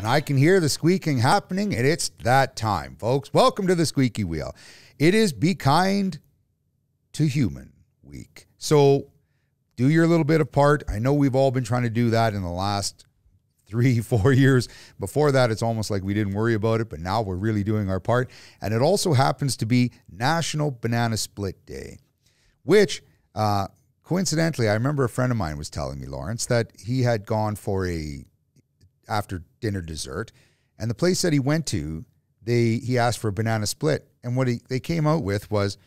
and I can hear the squeaking happening, and it's that time, folks. Welcome to the Squeaky Wheel. It is Be Kind to Human Week. So do your little bit of part. I know we've all been trying to do that in the last 3-4 years. Before that, it's almost like we didn't worry about it, but now we're really doing our part. And it also happens to be National Banana Split Day, which coincidentally, I remember a friend of mine was telling me, Lawrence, that he had gone for a after dinner dessert, and the place that he went to, he asked for a banana split, and what they came out with was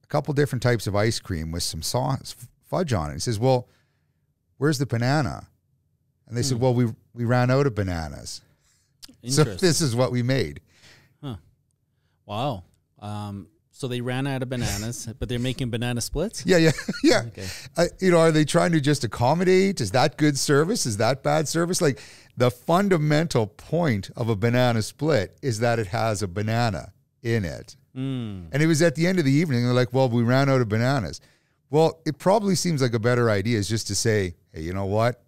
a couple different types of ice cream with some sauce, fudge on it. He says, well, where's the banana? And they said, well, we ran out of bananas. So this is what we made. Huh. Wow. So they ran out of bananas, but they're making banana splits? Yeah. Okay. Are they trying to just accommodate? Is that good service? Is that bad service? Like, the fundamental point of a banana split is that it has a banana in it. And it was at the end of the evening. They're like, well, we ran out of bananas. Well, it probably seems like a better idea is just to say, hey, you know what?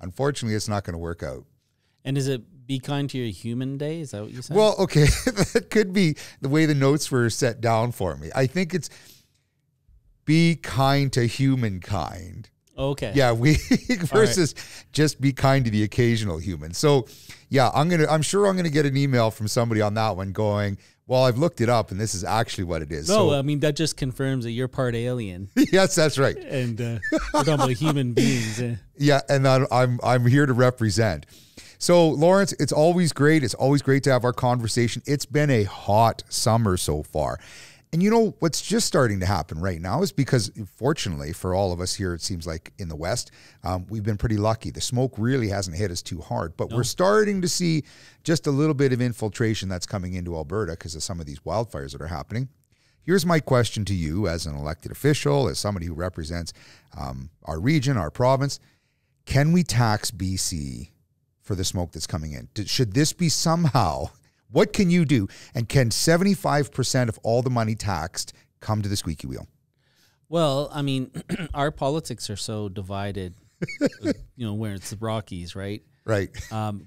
Unfortunately, it's not going to work out. And is it Be Kind to Your Human Day? Is that what you said? Well, okay. That could be the way the notes were set down for me. I think it's Be Kind to Humankind. Okay. Yeah, versus just be kind to the occasional human. So, yeah, I'm sure I'm gonna get an email from somebody on that one going, well, I've looked it up and this is actually what it is. No, I mean, that just confirms that you're part alien. Yes, that's right. And we're talking about human beings. Yeah, and I'm here to represent. So, Lawrence, it's always great. It's always great to have our conversation. It's been a hot summer so far. And you know, what's just starting to happen right now is because, fortunately, for all of us here, it seems like in the West, we've been pretty lucky. The smoke really hasn't hit us too hard, but we're starting to see just a little bit of infiltration that's coming into Alberta because of some of these wildfires that are happening. Here's my question to you as an elected official, as somebody who represents our region, our province. Can we tax BC for the smoke that's coming in? Should this be somehow... What can you do? And can 75% of all the money taxed come to the Squeaky Wheel? Well, I mean, our politics are so divided, where it's the Rockies, right? Right.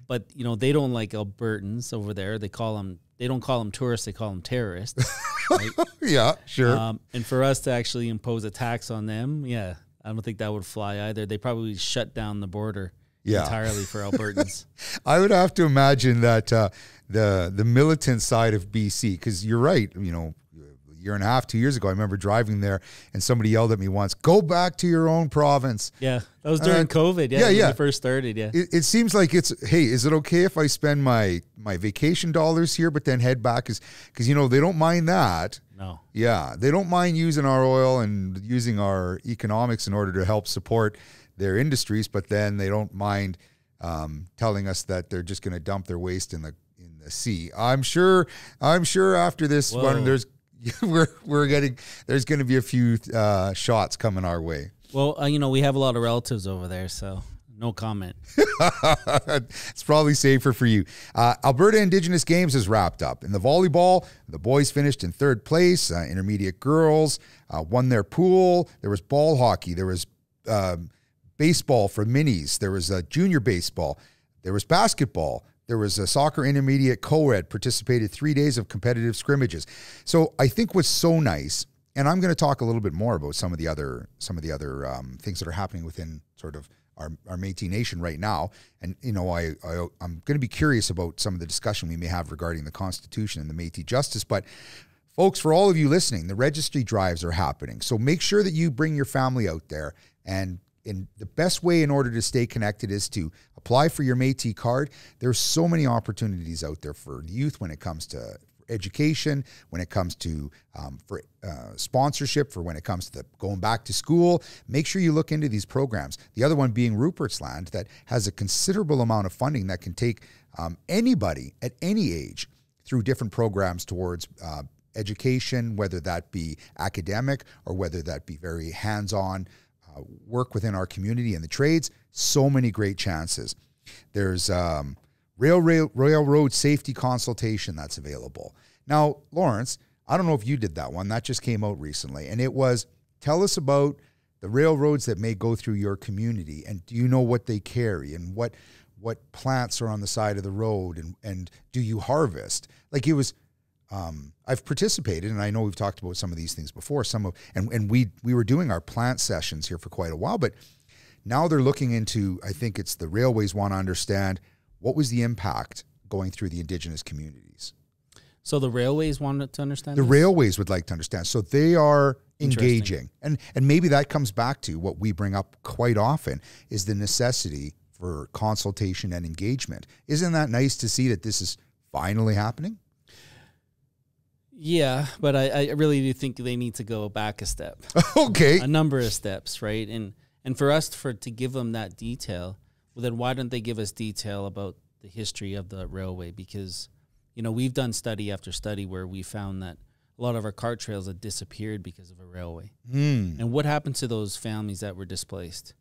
But, they don't like Albertans over there. They don't call them tourists, they call them terrorists. Right? Yeah, sure. And for us to actually impose a tax on them, I don't think that would fly either. They probably shut down the border entirely for Albertans. I would have to imagine that the militant side of BC, because you're right, a year and a half, 2 years ago, I remember driving there and somebody yelled at me once, go back to your own province. Yeah, that was during COVID. Yeah, when it first started, yeah. It seems like it's, hey, is it okay if I spend my vacation dollars here but then head back? Because, they don't mind that. No. Yeah, they don't mind using our oil and using our economics in order to help support their industries, but then they don't mind telling us that they're just going to dump their waste in the sea. I'm sure after this one, there's going to be a few shots coming our way. Well, we have a lot of relatives over there, so no comment. It's probably safer for you. Alberta Indigenous Games is wrapped up. In the volleyball, the boys finished in third place. Intermediate girls won their pool. There was ball hockey. There was baseball for minis. There was junior baseball. There was basketball. There was a soccer intermediate co-ed, participated 3 days of competitive scrimmages. So I think what's so nice, and I'm going to talk a little bit more about some of the other things that are happening within sort of our Métis Nation right now. And, I'm going to be curious about some of the discussion we may have regarding the Constitution and the Metis Justice. But folks, for all of you listening, the registry drives are happening. So make sure that you bring your family out there, and the best way in order to stay connected is to apply for your Métis card. There's so many opportunities out there for youth when it comes to education, when it comes to for sponsorship, for when it comes to going back to school. Make sure you look into these programs. The other one being Rupert's Land, that has a considerable amount of funding that can take anybody at any age through different programs towards education, whether that be academic or whether that be very hands-on work within our community and the trades. So many great chances. There's railroad safety consultation that's available. Now, Lawrence, I don't know if you did that one. That just came out recently. And it was, tell us about the railroads that may go through your community, and do you know what they carry, and what what plants are on the side of the road, and do you harvest? Like, it was, I've participated, and I know we've talked about some of these things before, and we were doing our plant sessions here for quite a while, but now they're looking into, I think it's the railways want to understand what was the impact going through the Indigenous communities. So the railways wanted to understand The this? railways would like to understand. So they are engaging. And maybe that comes back to what we bring up quite often, is the necessity for consultation and engagement. Isn't that nice to see that this is finally happening? Yeah, but I really do think they need to go back a step. Okay. A number of steps, right? And for us to give them that detail, well, then why don't they give us detail about the history of the railway? Because, you know, we've done study after study where we found that a lot of our cart trails had disappeared because of a railway. And what happened to those families that were displaced?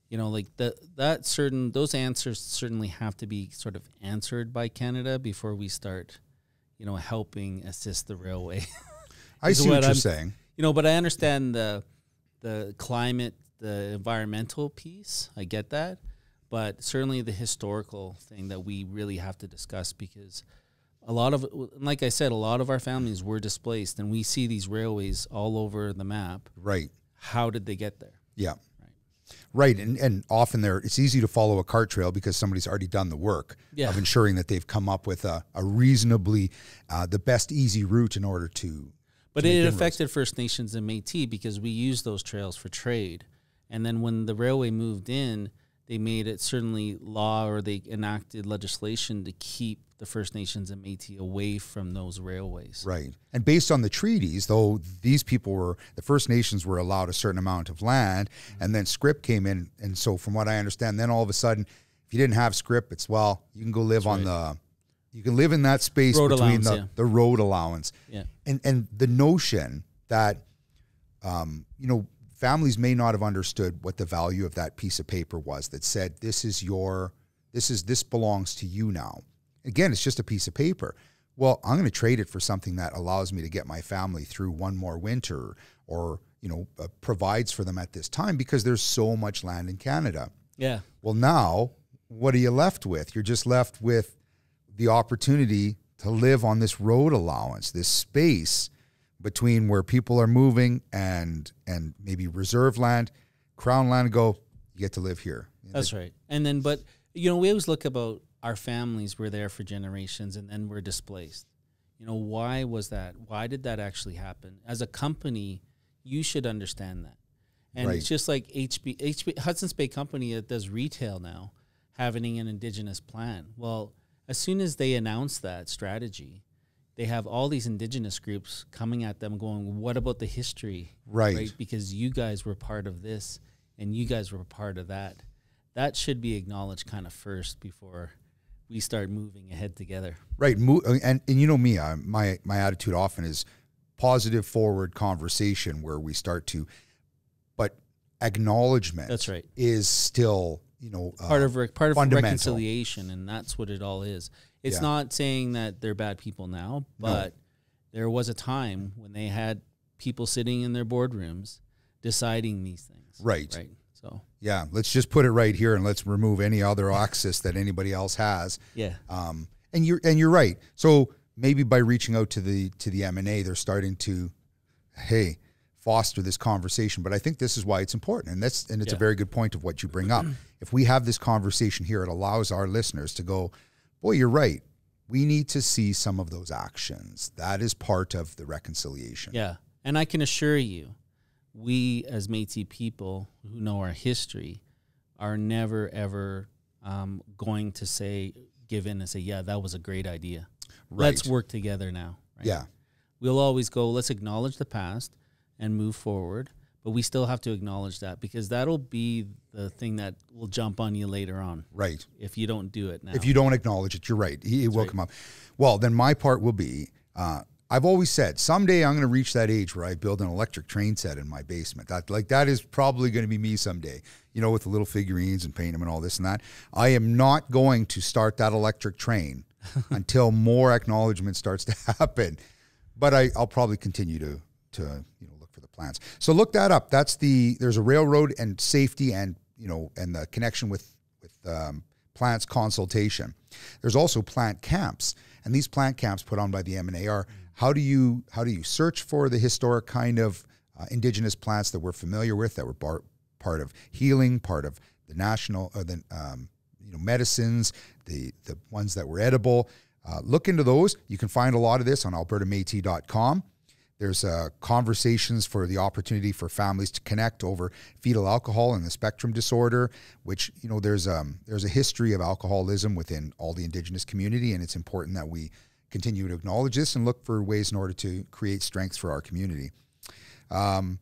You know, like those answers certainly have to be sort of answered by Canada before we start, you know, helping assist the railway. I see what you're saying. You know, but I understand the climate, the environmental piece. I get that. But certainly the historical thing that we really have to discuss, because a lot of, like I said, a lot of our families were displaced, and we see these railways all over the map. Right. How did they get there? Yeah. Right. And often it's easy to follow a cart trail because somebody's already done the work of ensuring that they've come up with a reasonably, the best easy route in order to. But it affected First Nations and Métis because we used those trails for trade. And then when the railway moved in, they made it certainly law, or they enacted legislation to keep the First Nations and Métis away from those railways. Right. And based on the treaties, though, the First Nations were allowed a certain amount of land, and then scrip came in. And so from what I understand, then all of a sudden, if you didn't have scrip, it's, well, you can go live you can live in that space between the road allowance. Yeah. And the notion that, you know, families may not have understood what the value of that piece of paper was that said, this belongs to you now. Again, it's just a piece of paper. Well, I'm going to trade it for something that allows me to get my family through one more winter, or, you know, provides for them at this time, because there's so much land in Canada. Yeah. Well, now, what are you left with? You're just left with the opportunity to live on this road allowance, this space between where people are moving and maybe reserve land, crown land, you get to live here. That's right. And then, but, you know, we always look about our families were there for generations and then we're displaced. You know, why was that? Why did that actually happen? As a company, you should understand that. And It's just like Hudson's Bay Company that does retail now, having an Indigenous plan. Well, as soon as they announce that strategy, they have all these Indigenous groups coming at them going, what about the history? Right. Because you guys were part of this and you guys were part of that. That should be acknowledged kind of first before we start moving ahead together. Right. And you know me, my attitude often is positive forward conversation where we start to, but acknowledgement. That's right. Is still, you know, part of reconciliation, and that's what it all is. It's not saying that they're bad people now, but there was a time when they had people sitting in their boardrooms deciding these things. Right. Right. So yeah, let's just put it right here and let's remove any other access that anybody else has. Yeah. And you're right. So maybe by reaching out to the M&A, they're starting to, foster this conversation. But I think this is why it's important. And it's a very good point of what you bring up. If we have this conversation here, it allows our listeners to go, boy, you're right. We need to see some of those actions. That is part of the reconciliation. Yeah. And I can assure you, we as Métis people who know our history are never, ever going to give in and say, yeah, that was a great idea. Right. Let's work together now. Right? Yeah. We'll always go, let's acknowledge the past and move forward. But we still have to acknowledge that, because that'll be the thing that will jump on you later on. Right. If you don't do it now. If you don't acknowledge it, you're right. It will come up. Well, then my part will be, I've always said, someday I'm going to reach that age where I build an electric train set in my basement. That is probably going to be me someday, you know, with the little figurines and paint them and all this and that. I am not going to start that electric train until more acknowledgement starts to happen. But I'll probably continue to look for the plans. So look that up. There's a railroad and safety and the connection with plants consultation. There's also plant camps, and these plant camps put on by the M&A are how do you search for the historic kind of Indigenous plants that we're familiar with, that were part of healing, part of the national medicines, the ones that were edible. Look into those. You can find a lot of this on albertametis.com. There's conversations for the opportunity for families to connect over fetal alcohol and the spectrum disorder, which, there's a history of alcoholism within all the Indigenous community, and it's important that we continue to acknowledge this and look for ways in order to create strengths for our community. One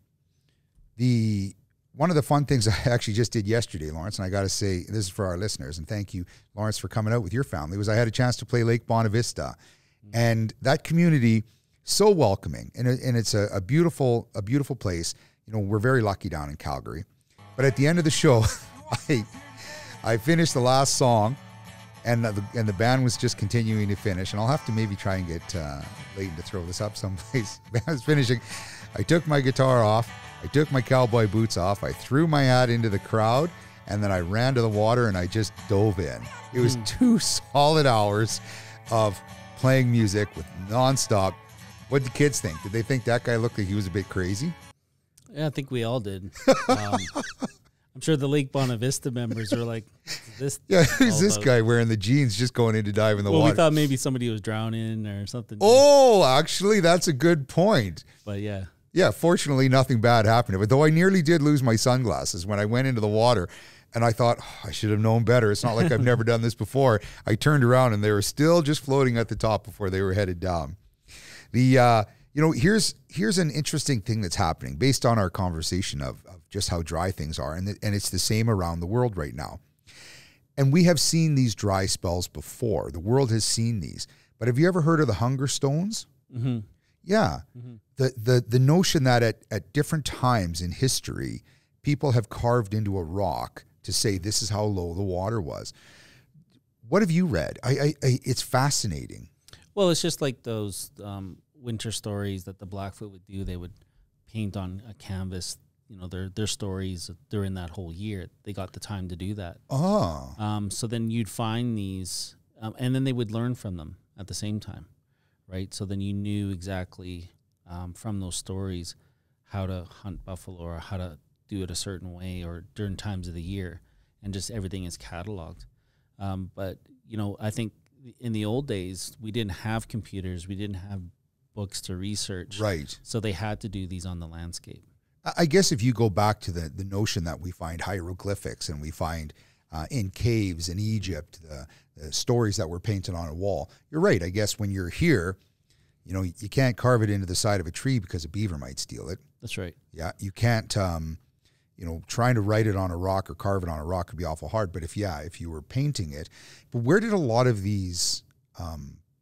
of the fun things I actually just did yesterday, Lawrence, and I got to say, this is for our listeners, and thank you, Lawrence, for coming out with your family, was I had a chance to play Lake Bonavista. And that community, so welcoming, and it's a beautiful place. We're very lucky down in Calgary. But at the end of the show, I finished the last song, and the band was just continuing to finish. And I'll have to maybe try and get Leighton to throw this up someplace. I was finishing. I took my guitar off. I took my cowboy boots off. I threw my hat into the crowd, and then I ran to the water and I just dove in. It was 2 solid hours of playing music with nonstop. What did the kids think? Did they think that guy looked like he was a bit crazy? Yeah, I think we all did. I'm sure the Lake Bonavista members are like, who's this guy wearing the jeans just going in to dive in the water? We thought maybe somebody was drowning or something. Oh, actually, that's a good point. But yeah. Yeah, fortunately, nothing bad happened. But though I nearly did lose my sunglasses when I went into the water, and I thought, I should have known better. It's not like I've never done this before. I turned around and they were still just floating at the top before they were headed down. Here's an interesting thing that's happening based on our conversation of just how dry things are, and it's the same around the world right now. And we have seen these dry spells before. The world has seen these. But have you ever heard of the hunger stones? Mm-hmm. Yeah. Mm-hmm. The notion that at different times in history, people have carved into a rock to say this is how low the water was. What have you read? It's fascinating. Well, it's just like those winter stories that the Blackfoot would do. They would paint on a canvas, their stories during that whole year. They got the time to do that. Oh. So then you'd find these, and then they would learn from them at the same time, right? So then you knew exactly from those stories how to hunt buffalo or how to do it a certain way or during times of the year, and just everything is cataloged. But, I think in the old days, we didn't have computers. We didn't have books to research. Right. So they had to do these on the landscape. I guess if you go back to the notion that we find hieroglyphics and we find in caves in Egypt, the stories that were painted on a wall, you're right. I guess when you're here, you can't carve it into the side of a tree because a beaver might steal it. That's right. Yeah. You can't, trying to write it on a rock or carve it on a rock could be awful hard. But if you were painting it, but where did a lot of these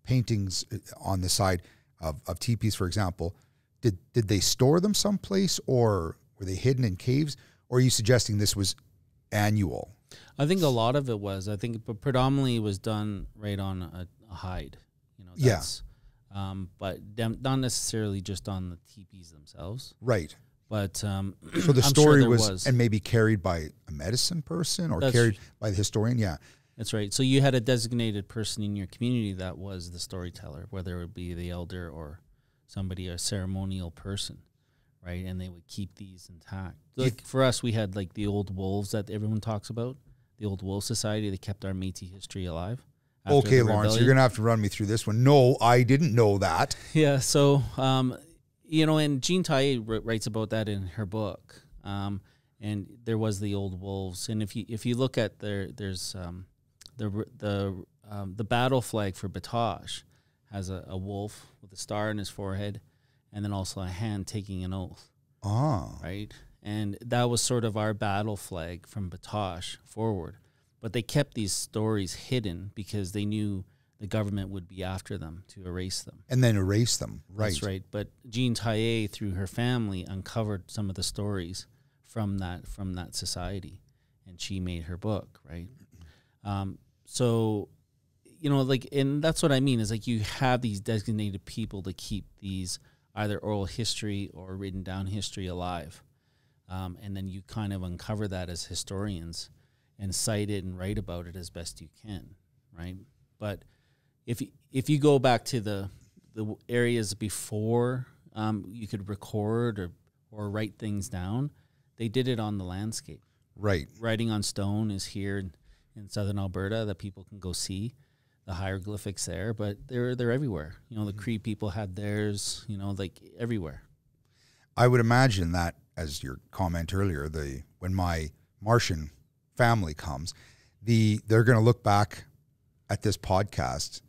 paintings on the side of teepees, for example, did they store them someplace, or were they hidden in caves? Or are you suggesting this was annual? I think a lot of it was. I think predominantly it was done right on a hide. But not necessarily just on the teepees themselves. Right. But so the story was, and maybe carried by a medicine person or carried by the historian. Yeah. That's right. So you had a designated person in your community that was the storyteller, whether it would be the elder or somebody, a ceremonial person, right? And they would keep these intact. Like for us, we had like the old wolves that everyone talks about, the old wolf society. They kept our Métis history alive. Okay, Lawrence, you're going to have to run me through this one. No, I didn't know that. Yeah. So, and Jean Taillé writes about that in her book. And there was the old wolves. And if you look at there's the battle flag for Batoche has a wolf with a star in his forehead, and then also a hand taking an oath. Oh. Right? And that was sort of our battle flag from Batoche forward. But they kept these stories hidden because they knew the government would be after them to erase them. And then erase them, right. That's right. But Jean Taillé, through her family, uncovered some of the stories from that society, and she made her book, right? So, and that's what I mean, is like you have these designated people to keep these either oral history or written down history alive. And then you kind of uncover that as historians. and cite it and write about it as best you can, right? But if you go back to the areas before you could record or write things down, they did it on the landscape. Right. Writing on stone is here in southern Alberta that people can go see the hieroglyphics there, but they're everywhere. You know, the Cree people had theirs, you know, like everywhere. I would imagine that, as your comment earlier, when my Martian family comes, they're going to look back at this podcast,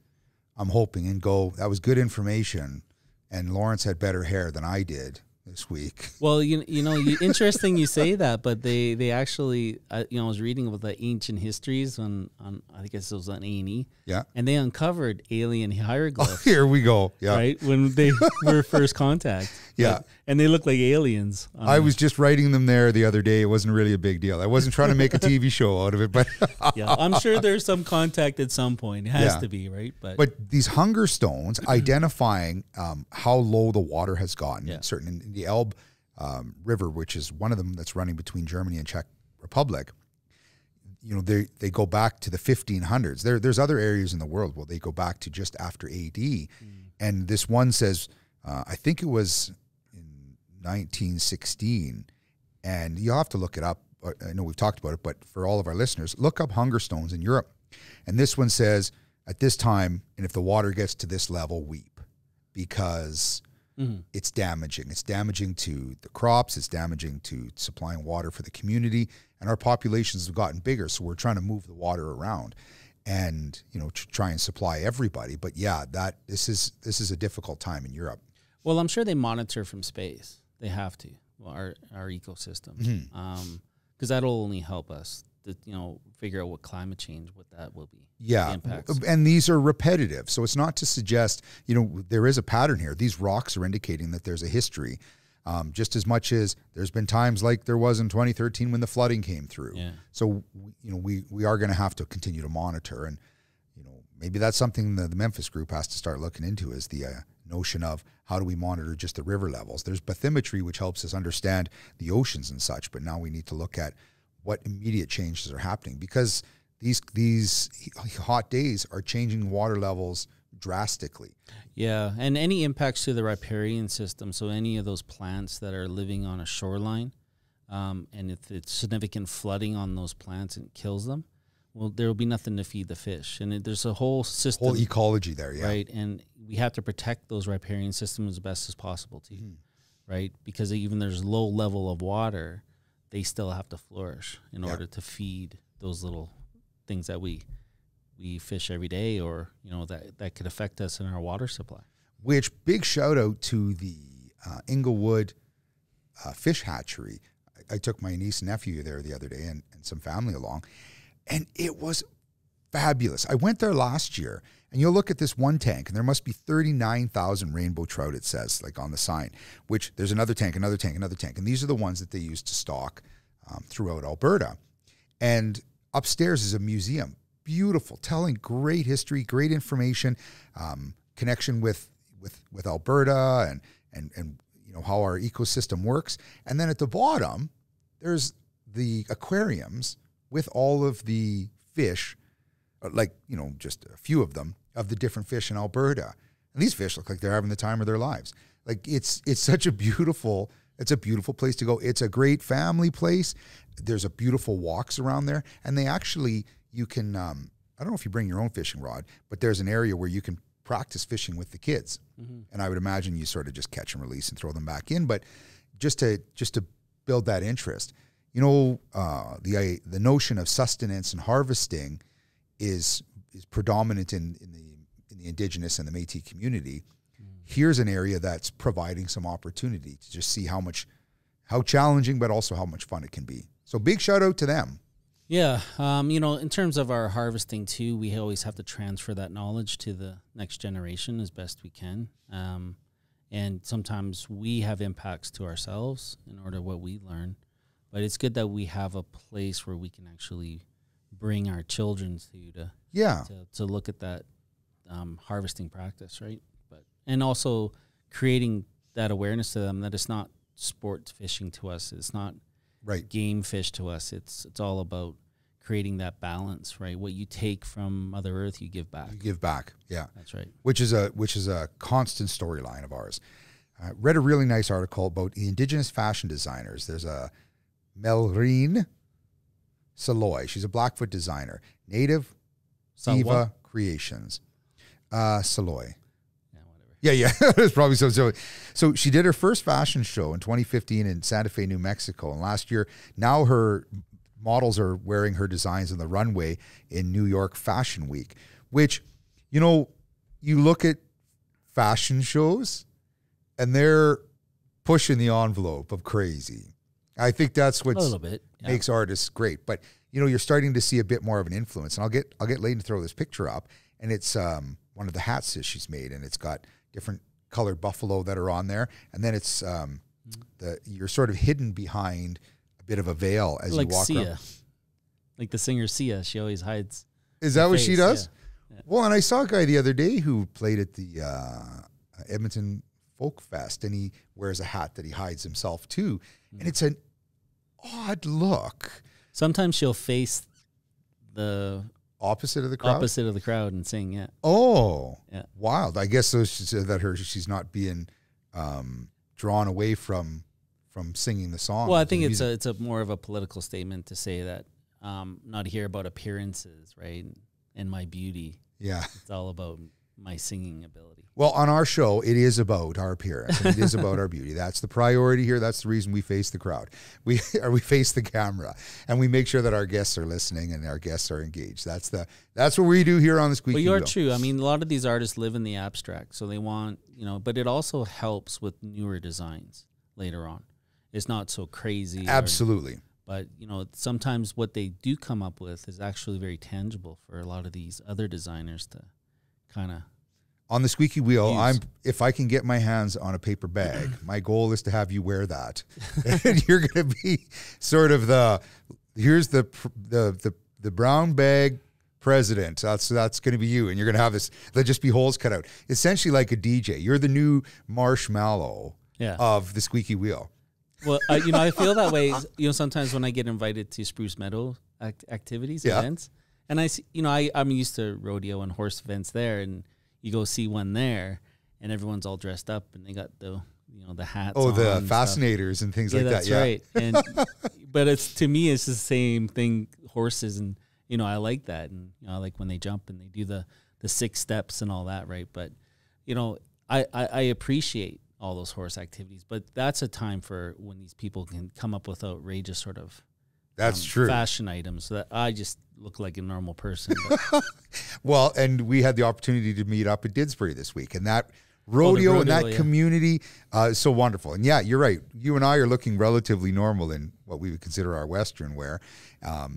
I'm hoping, and go, that was good information, and Lawrence had better hair than I did this week. Well, interesting you say that, but they actually, I was reading about the ancient histories on I guess it was on A&E. Yeah. And they uncovered alien hieroglyphs. Here we go. Yeah. Right? When they were first contact. Yeah. Like, and they look like aliens. I was just writing them there the other day. It wasn't really a big deal. I wasn't trying to make a TV show out of it, but yeah, I'm sure there's some contact at some point. It has to be, right? But these hunger stones identifying how low the water has gotten, in the Elbe River, which is one of them that's running between Germany and Czech Republic. You know, they go back to the 1500s. There's other areas in the world where they go back to just after AD, and this one says, I think it was in 1916, and you'll have to look it up. I know we've talked about it, but for all of our listeners, look up hunger stones in Europe. And this one says, at this time, and if the water gets to this level, weep, because it's damaging. It's damaging to the crops. It's damaging to supplying water for the community. And our populations have gotten bigger, so we're trying to move the water around and, try and supply everybody. But yeah, this is a difficult time in Europe. Well, I'm sure they monitor from space. They have to, our ecosystem, because that'll only help us to, figure out what climate change, what that will be. Yeah, and these are repetitive. So it's not to suggest, there is a pattern here. These rocks are indicating that there's a history, just as much as there's been times like there was in 2013 when the flooding came through. Yeah. So, we are going to have to continue to monitor. And, maybe that's something the Memphis group has to start looking into, is the notion of how do we monitor just the river levels. There's bathymetry, which helps us understand the oceans and such, but now we need to look at what immediate changes are happening, because these hot days are changing water levels drastically. Yeah, and any impacts to the riparian system, so any of those plants that are living on a shoreline, and if it's significant flooding on those plants and it kills them, well, there will be nothing to feed the fish. And there's a whole system. Whole ecology there, yeah. Right, and we have to protect those riparian systems as best as possible too, right? Because even there's low level of water, they still have to flourish in order to feed those little things that we fish every day, or that could affect us in our water supply. Which, big shout out to the Inglewood fish hatchery. I took my niece and nephew there the other day and some family along, and it was fabulous. I went there last year, and you'll look at this one tank, and there must be 39,000 rainbow trout, it says, like on the sign, which there's another tank, another tank, another tank. And these are the ones that they use to stock throughout Alberta. And upstairs is a museum, beautiful, telling great history, great information, connection with Alberta and how our ecosystem works. And then at the bottom, there's the aquariums with all of the fish, just a few of them, of the different fish in Alberta. And these fish look like they're having the time of their lives. Like it's such a beautiful place to go. It's a great family place. There's a beautiful walks around there. And they actually, you can, I don't know if you bring your own fishing rod, but there's an area where you can practice fishing with the kids. And I would imagine you sort of just catch and release and throw them back in. But just to build that interest, the notion of sustenance and harvesting is predominant in the Indigenous and the Métis community. Here's an area that's providing some opportunity to just see how challenging, but also how much fun it can be. So big shout out to them. Yeah. In terms of our harvesting too, we always have to transfer that knowledge to the next generation as best we can. And sometimes we have impacts to ourselves in order what we learn, but it's good that we have a place where we can actually bring our children to look at that harvesting practice, right? And also creating that awareness to them that it's not sport fishing to us, it's not game fish to us. It's all about creating that balance, right? What you take from Mother Earth, you give back. You give back, yeah. That's right. Which is a constant storyline of ours. I read a really nice article about the Indigenous fashion designers. There's a Melrine Saloy. She's a Blackfoot designer. Native Diva Creations. Saloy. Yeah. It's probably so. So she did her first fashion show in 2015 in Santa Fe, New Mexico. And last year, now her models are wearing her designs on the runway in New York Fashion Week, which, you know, you look at fashion shows and they're pushing the envelope of crazy. I think that's what makes artists great. But, you know, you're starting to see a bit more of an influence. And I'll get Layton to throw this picture up. And it's one of the hats that she's made. And it's got different colored buffalo that are on there. And then it's you're sort of hidden behind a bit of a veil as like you walk Sia. around. Like the singer Sia. She always hides. Is that what she does? Yeah. Well, and I saw a guy the other day who played at the Edmonton Folk Fest, and he wears a hat that he hides himself too. And it's an odd look. Sometimes she'll face the opposite of the crowd and sing. Yeah. Oh, yeah. Wild. I guess so that she's not being drawn away from singing the song. Well, I think it's a more of a political statement to say that not hear about appearances, right, and my beauty. Yeah, it's all about my singing ability. Well, on our show, it is about our appearance. And it is about our beauty. That's the priority here. That's the reason we face the crowd. We face the camera, and we make sure that our guests are listening and our guests are engaged. That's what we do here on the Squeaky Wheel. Well, you're true. I mean, a lot of these artists live in the abstract, so they want, but it also helps with newer designs later on. It's not so crazy. Absolutely. But, sometimes what they do come up with is actually very tangible for a lot of these other designers to kind of. On the Squeaky Wheel, if I can get my hands on a paper bag, my goal is to have you wear that. And you're going to be sort of here's the brown bag president. That's going to be you. And you're going to have there'll just be holes cut out. Essentially like a DJ. You're the new Marshmallow of the Squeaky Wheel. Well, I feel that way, sometimes when I get invited to Spruce Meadow activities, events, and I see, I'm used to rodeo and horse events there, and you go see one there, and everyone's all dressed up, and they got the hats. Oh, the fascinators stuff. And things like that. That's right. And but to me, it's the same thing. Horses, and I like that, and I like when they jump and they do the 6 steps and all that, right? But I appreciate all those horse activities, but that's a time for when these people can come up with outrageous sort of fashion items so that I just look like a normal person. Well, and we had the opportunity to meet up at Didsbury this week, and that rodeo and that community is so wonderful. And yeah, you're right. You and I are looking relatively normal in what we would consider our Western wear,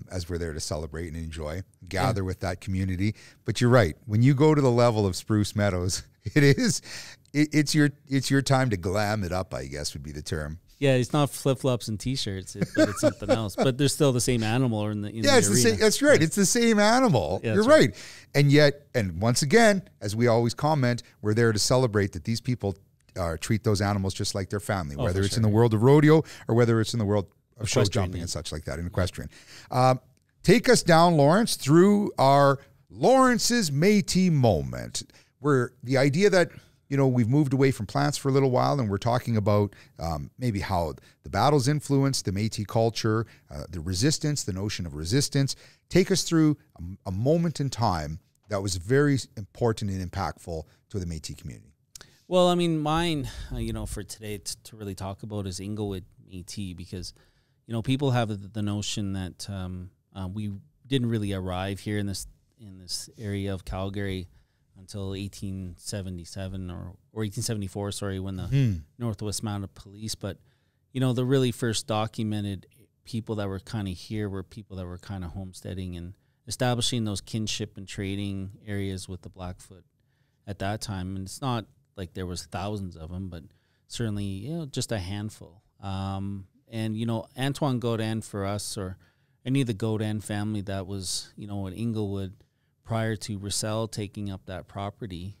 as we're there to celebrate and enjoy, gather with that community. But you're right. When you go to the level of Spruce Meadows, it's your time to glam it up, I guess would be the term. Yeah, it's not flip-flops and T-shirts, but it's something else. But there's still the same animal in the it's arena. The same. That's right. It's the same animal. Yeah, you're right. And once again, as we always comment, we're there to celebrate that these people treat those animals just like their family, whether it's in the world of rodeo or whether it's in the world of show jumping and such like that, in equestrian. Take us down, Lawrence, through our Lawrence's Métis moment, where the idea that we've moved away from plants for a little while, and we're talking about maybe how the battles influence the Métis culture, the resistance, the notion of resistance. Take us through a moment in time that was very important and impactful to the Métis community. Well, I mean, mine, for today to really talk about is Inglewood Métis, because, people have the notion that we didn't really arrive here in this area of Calgary until 1877 or 1874, when the Northwest Mounted Police. But, the really first documented people that were kind of here were people that were kind of homesteading and establishing those kinship and trading areas with the Blackfoot at that time. And it's not like there was thousands of them, but certainly, just a handful. And, Antoine Gaudin for us, or any of the Gaudin family that was, in Inglewood, prior to Roussel taking up that property,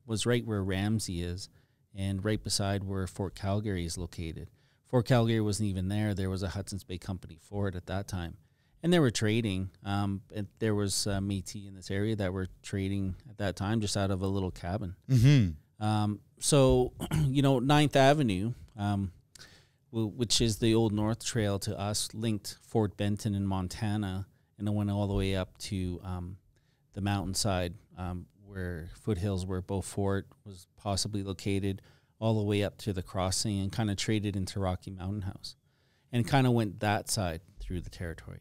was right where Ramsey is and right beside where Fort Calgary is located. Fort Calgary wasn't even there. There was a Hudson's Bay Company fort at that time. And they were trading. And there was Métis in this area that were trading at that time just out of a little cabin. So, 9th Avenue, which is the old North Trail to us, linked Fort Benton in Montana, and it went all the way up to the mountainside where foothills where Beaufort was possibly located, all the way up to the crossing, and kind of traded into Rocky Mountain House, and kind of went that side through the territory.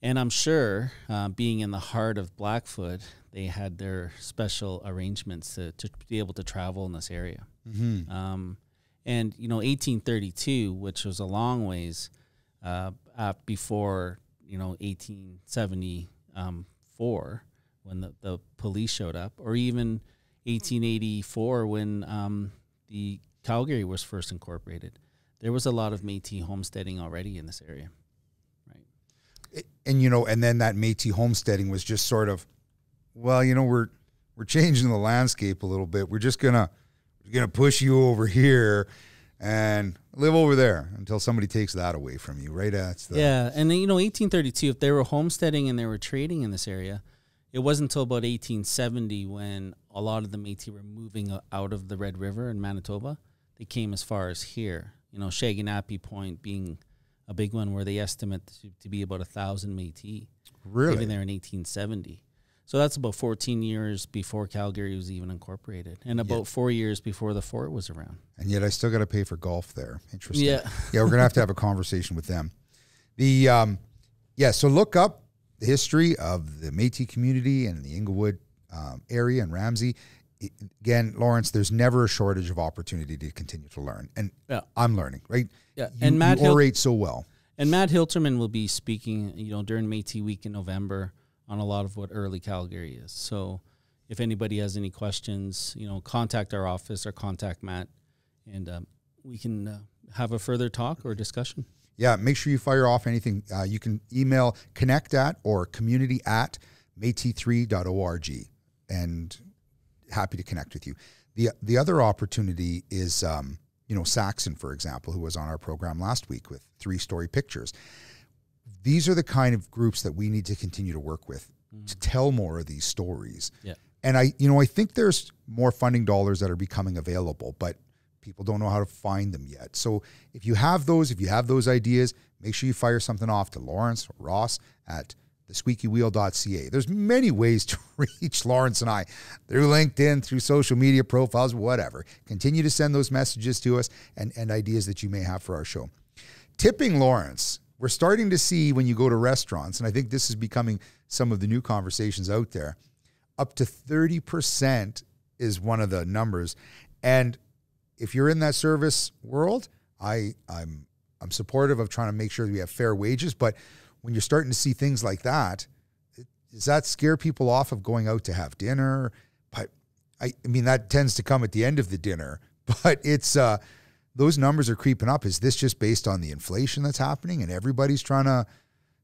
And I'm sure, being in the heart of Blackfoot, they had their special arrangements to be able to travel in this area. And 1832, which was a long ways before 1874 when the police showed up, or even 1884 when the Calgary was first incorporated. There was a lot of Métis homesteading already in this area, right? And and then that Métis homesteading was just sort of, well, we're changing the landscape a little bit. We're just gonna push you over here and live over there until somebody takes that away from you, right? Yeah, and then, 1832, if they were homesteading and they were trading in this area, it wasn't until about 1870 when a lot of the Métis were moving out of the Red River in Manitoba. They came as far as here, Shaganappy Point being a big one where they estimate to be about 1,000 Métis. Really? Living there in 1870. So that's about 14 years before Calgary was even incorporated, and about 4 years before the fort was around. And yet I still got to pay for golf there. Interesting. Yeah. Yeah, we're going to have a conversation with them. So look up the history of the Métis community and the Inglewood area and Ramsey. Again, Lawrence, there's never a shortage of opportunity to continue to learn. And I'm learning, right? Yeah. And Matt orate so well. And Matt Hilterman will be speaking, during Métis Week in November on a lot of what early Calgary is. So if anybody has any questions, contact our office or contact Matt, and we can have a further talk or discussion. Yeah, make sure you fire off anything. You can email connect@ or community@metis3.org, and happy to connect with you. The other opportunity is, Saxon, for example, who was on our program last week with 3-story pictures. These are the kind of groups that we need to continue to work with to tell more of these stories. Yeah. And I think there's more funding dollars that are becoming available, but people don't know how to find them yet. So if you have those ideas, make sure you fire something off to Lawrence or Ross at thesqueakywheel.ca. There's many ways to reach Lawrence and I, through LinkedIn, through social media profiles, whatever. Continue to send those messages to us and ideas that you may have for our show. Tipping, Lawrence, we're starting to see when you go to restaurants, and I think this is becoming some of the new conversations out there, up to 30% is one of the numbers. And if you're in that service world, I'm supportive of trying to make sure that we have fair wages. But when you're starting to see things like that, does that scare people off of going out to have dinner? But I mean, that tends to come at the end of the dinner. But it's those numbers are creeping up. Is this just based on the inflation that's happening and everybody's trying to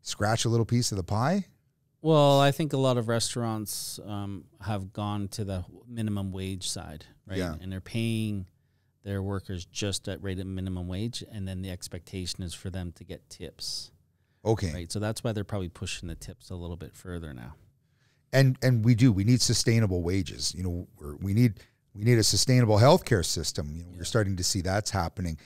scratch a little piece of the pie? Well, I think a lot of restaurants have gone to the minimum wage side, right? Yeah. And they're paying their workers just at rate of minimum wage, and then the expectation is for them to get tips. Okay. Right. So that's why they're probably pushing the tips a little bit further now. And we need sustainable wages. We need a sustainable healthcare system. We're starting to see that's happening.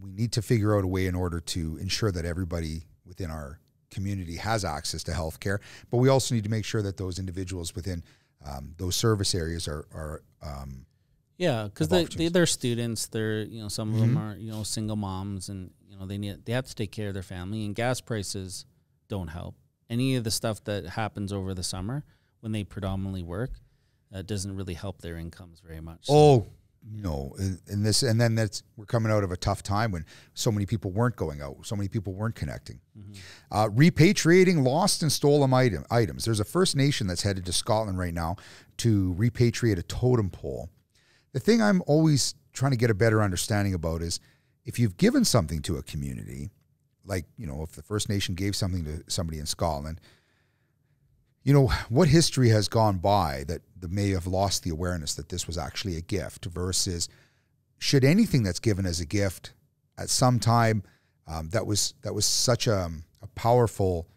We need to figure out a way in order to ensure that everybody within our community has access to healthcare, but we also need to make sure that those individuals within those service areas are because they're students. They're some of them are single moms, and they have to take care of their family. And gas prices don't help. Any of the stuff that happens over the summer when they predominantly work doesn't really help their incomes very much. So. Oh. No, we're coming out of a tough time when so many people weren't going out, so many people weren't connecting. Repatriating lost and stolen items. There's a First Nation that's headed to Scotland right now to repatriate a totem pole. The thing I'm always trying to get a better understanding about is if you've given something to a community, like, if the First Nation gave something to somebody in Scotland, what history has gone by that may have lost the awareness that this was actually a gift versus should anything that's given as a gift at some time that was such a powerful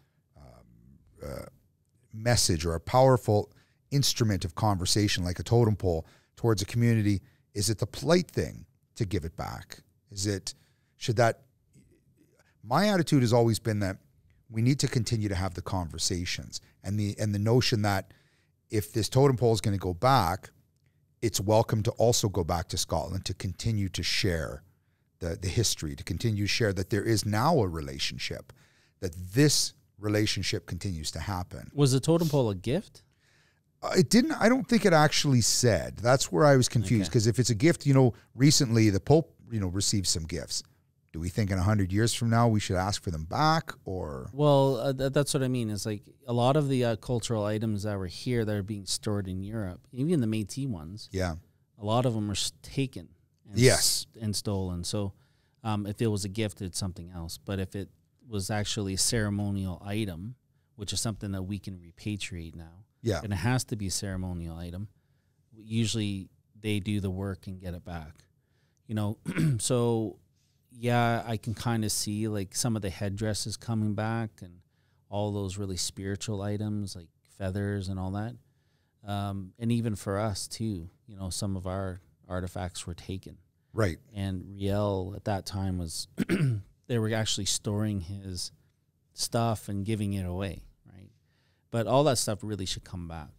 message or a powerful instrument of conversation like a totem pole towards a community, is it the polite thing to give it back? My attitude has always been that we need to continue to have the conversations and the notion that if this totem pole is going to go back, it's welcome to also go back to Scotland to continue to share the history, to continue to share that there is now a relationship, that this relationship continues to happen. Was the totem pole a gift? It didn't. I don't think it actually said. That's where I was confused, because if it's a gift, recently the Pope, received some gifts. Do we think in 100 years from now we should ask for them back, or? Well, that's what I mean. It's like a lot of the cultural items that were here that are being stored in Europe, even the Métis ones. Yeah. A lot of them are taken. And stolen. So if it was a gift, it's something else. But if it was actually a ceremonial item, which is something that we can repatriate now, and it has to be a ceremonial item, usually they do the work and get it back. So yeah, I can kind of see like some of the headdresses coming back and all those really spiritual items like feathers and all that. And even for us too, some of our artifacts were taken. Right. And Riel at that time was, they were actually storing his stuff and giving it away, right? But all that stuff really should come back.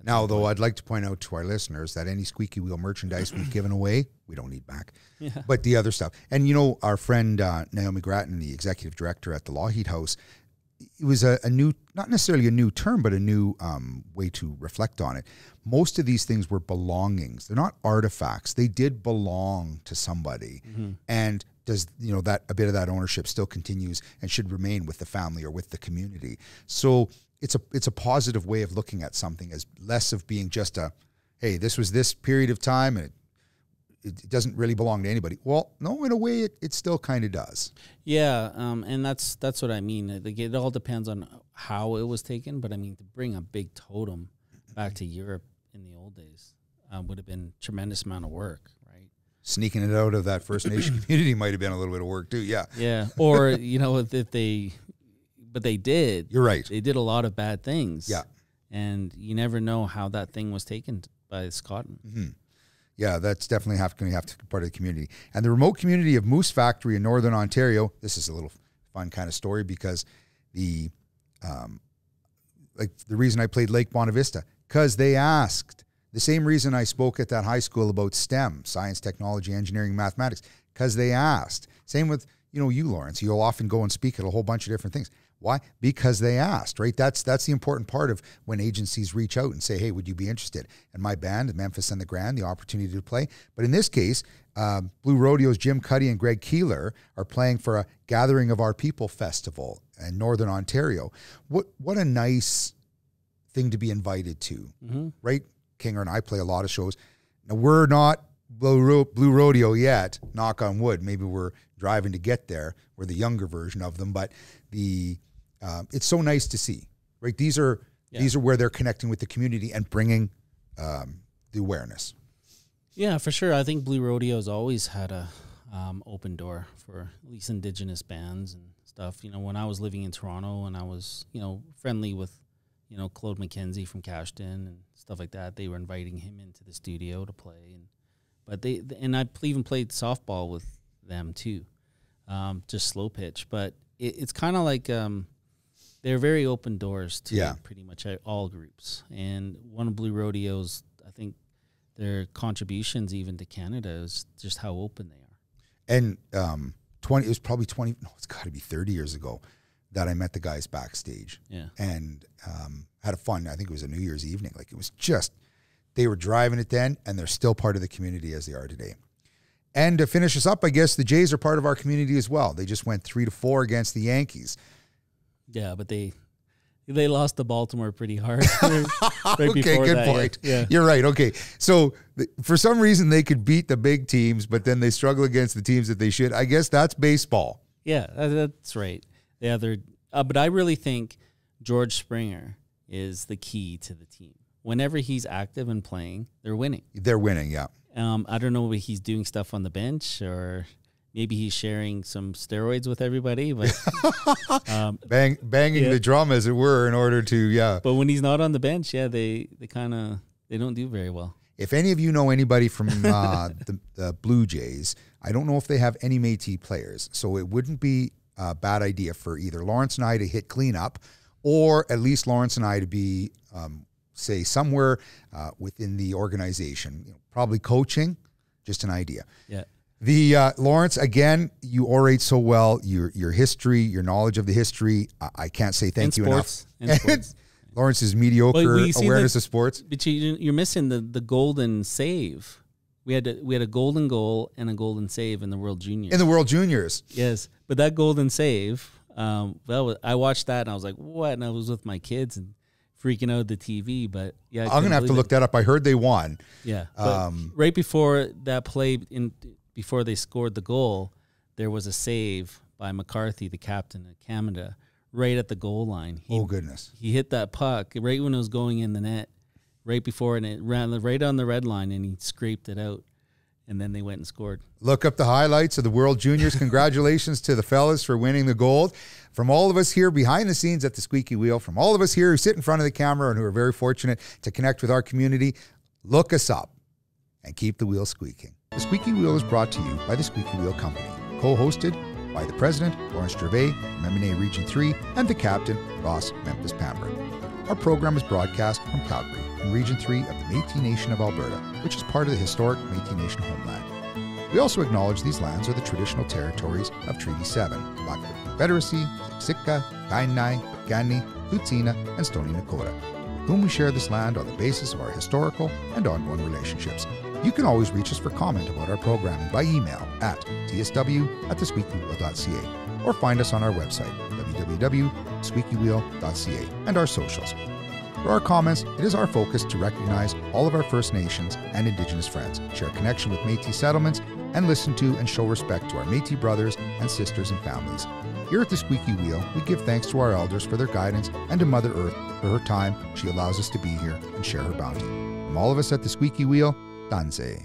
Now, though, I'd like to point out to our listeners that any Squeaky Wheel merchandise we've given away, we don't need back. Yeah. But the other stuff. And, our friend Naomi Grattan, the executive director at the Lougheed House, it was a new, not necessarily a new term, but a new way to reflect on it. Most of these things were belongings. They're not artifacts. They did belong to somebody. Mm-hmm. And does, that a bit of that ownership still continues and should remain with the family or with the community. So it's a positive way of looking at something, as less of being just hey, this was this period of time and it doesn't really belong to anybody. Well, no, in a way it still kind of does. Yeah, and that's what I mean. It all depends on how it was taken, but I mean, to bring a big totem back to Europe in the old days would have been a tremendous amount of work, right? Sneaking it out of that First Nation community might have been a little bit of work too, yeah. Yeah, or, if they... But they did. You're right. They did a lot of bad things. Yeah. And you never know how that thing was taken by Scotland. Mm-hmm. Yeah, that's definitely going to have to be part of the community. And the remote community of Moose Factory in Northern Ontario, this is a little fun kind of story, because the reason I played Lake Bonavista, because they asked, the same reason I spoke at that high school about STEM, science, technology, engineering, mathematics, because they asked. Same with, you, Lawrence. You'll often go and speak at a whole bunch of different things. Why? Because they asked, right? That's the important part of when agencies reach out and say, hey, would you be interested? And my band, Memphis and the Grand, the opportunity to play. But in this case, Blue Rodeo's Jim Cuddy and Greg Keeler are playing for a Gathering of Our People festival in Northern Ontario. What a nice thing to be invited to, right? Kinger and I play a lot of shows. Now, we're not Blue Rodeo yet, knock on wood. Maybe we're driving to get there. We're the younger version of them, but it's so nice to see, right? These are where they're connecting with the community and bringing the awareness. Yeah, for sure. I think Blue Rodeo's always had a open door for at least Indigenous bands and stuff. When I was living in Toronto and I was, friendly with, Claude McKenzie from Cashton and stuff like that, they were inviting him into the studio to play. And I even played softball with them too, just slow pitch. But it's kind of like they're very open doors to pretty much all groups. And one of Blue Rodeo's, I think, their contributions even to Canada is just how open they are. And it was probably 20, no, it's got to be 30 years ago that I met the guys backstage. Yeah. And had a fun, I think it was a New Year's evening. Like, it was just, they were driving it then, and they're still part of the community as they are today. And to finish us up, I guess the Jays are part of our community as well. They just went 3-4 against the Yankees. Yeah, but they lost to Baltimore pretty hard. Right okay, good point. Yeah. You're right. Okay, so for some reason they could beat the big teams, but then they struggle against the teams that they should. I guess that's baseball. Yeah, that's right. But I really think George Springer is the key to the team. Whenever he's active and playing, they're winning. They're winning, yeah. I don't know if he's doing stuff on the bench or maybe he's sharing some steroids with everybody, but banging the drum, as it were, in order to But when he's not on the bench, they don't do very well. If any of you know anybody from the Blue Jays, I don't know if they have any Métis players, so it wouldn't be a bad idea for either Lawrence and I to hit cleanup, or at least Lawrence and I to be, say, somewhere within the organization, probably coaching. Just an idea. Yeah. The Lawrence, again, you orate so well. Your history, your knowledge of the history, I can't say thank you enough. Lawrence's mediocre awareness of sports. But you're missing the golden save. We had a golden goal and a golden save in the World Juniors. In the World Juniors. Yes. But that golden save, I watched that and I was like, what? And I was with my kids and freaking out at the TV. But yeah, I'm going to have to look that up. I heard they won. Yeah. But right before that play, before they scored the goal, there was a save by McCarthy, the captain of Canada, right at the goal line. Goodness. He hit that puck right when it was going in the net, right before, and it ran right on the red line, and he scraped it out, and then they went and scored. Look up the highlights of the World Juniors. Congratulations to the fellas for winning the gold. From all of us here behind the scenes at the Squeaky Wheel, from all of us here who sit in front of the camera and who are very fortunate to connect with our community, look us up and keep the wheel squeaking. The Squeaky Wheel is brought to you by the Squeaky Wheel Company, co-hosted by the President, Lawrence Gervais, from M&A Region 3, and the Captain, Ross Memphis Pambrun. Our program is broadcast from Calgary, in Region 3 of the Métis Nation of Alberta, which is part of the historic Métis Nation homeland. We also acknowledge these lands are the traditional territories of Treaty 7, Blackfoot Confederacy, Siksika, Kainai, Piikani, Tsuut'ina, and Stoney Nakoda, with whom we share this land on the basis of our historical and ongoing relationships. You can always reach us for comment about our programming by email at tsw@thesqueakywheel.ca or find us on our website, www.squeakywheel.ca, and our socials. For our comments, it is our focus to recognize all of our First Nations and Indigenous friends, share connection with Métis settlements, and listen to and show respect to our Métis brothers and sisters and families. Here at the Squeaky Wheel, we give thanks to our elders for their guidance and to Mother Earth for her time she allows us to be here and share her bounty. From all of us at the Squeaky Wheel, Tansi.